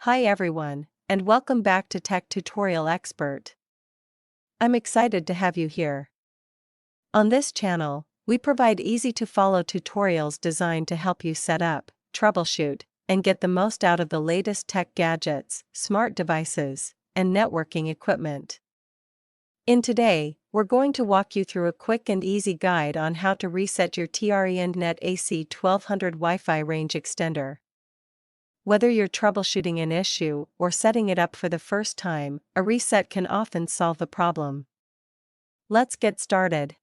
Hi everyone, and welcome back to Tech Tutorial Expert. I'm excited to have you here. On this channel, we provide easy-to-follow tutorials designed to help you set up, troubleshoot, and get the most out of the latest tech gadgets, smart devices, and networking equipment. Today, we're going to walk you through a quick and easy guide on how to reset your TRENDnet AC1200 Wi-Fi range extender. Whether you're troubleshooting an issue or setting it up for the first time, a reset can often solve the problem. Let's get started.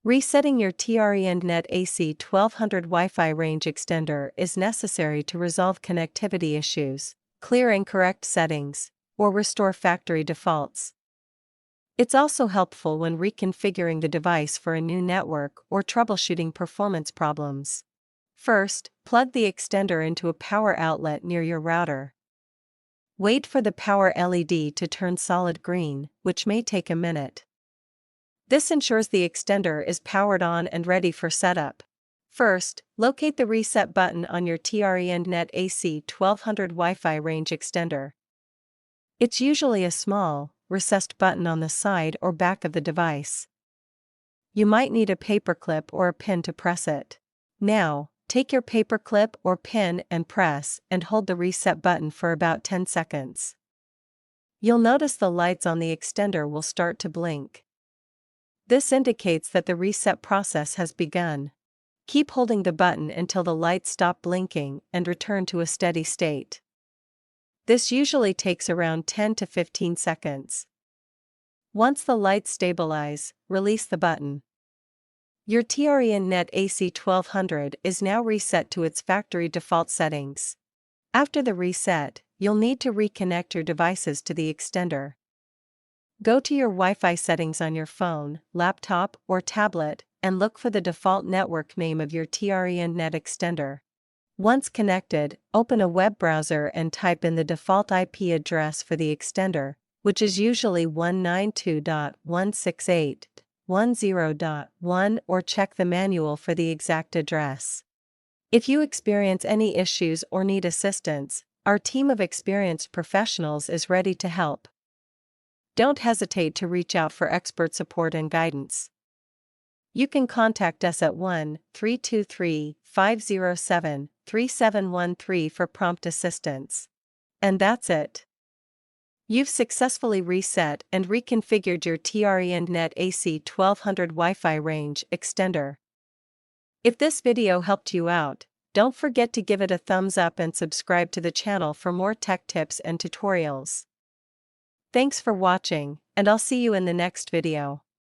Resetting your TRENDnet AC1200 Wi-Fi range extender is necessary to resolve connectivity issues, clear incorrect settings, or restore factory defaults. It's also helpful when reconfiguring the device for a new network or troubleshooting performance problems. First, plug the extender into a power outlet near your router. Wait for the power LED to turn solid green, which may take a minute. This ensures the extender is powered on and ready for setup. First, locate the reset button on your TRENDnet AC1200 Wi-Fi range extender. It's usually a small, recessed button on the side or back of the device. You might need a paperclip or a pin to press it. Now, take your paperclip or pin and press and hold the reset button for about 10 seconds. You'll notice the lights on the extender will start to blink. This indicates that the reset process has begun. Keep holding the button until the lights stop blinking and return to a steady state. This usually takes around 10 to 15 seconds. Once the lights stabilize, release the button. Your TRENDnet AC1200 is now reset to its factory default settings. After the reset, you'll need to reconnect your devices to the extender. Go to your Wi-Fi settings on your phone, laptop, or tablet, and look for the default network name of your TRENDnet extender. Once connected, open a web browser and type in the default IP address for the extender, which is usually 192.168.10.1, or check the manual for the exact address. If you experience any issues or need assistance, our team of experienced professionals is ready to help. Don't hesitate to reach out for expert support and guidance. You can contact us at 1-323-507-3713 for prompt assistance. And that's it. You've successfully reset and reconfigured your TRENDnet AC1200 Wi-Fi range extender. If this video helped you out, don't forget to give it a thumbs up and subscribe to the channel for more tech tips and tutorials. Thanks for watching, and I'll see you in the next video.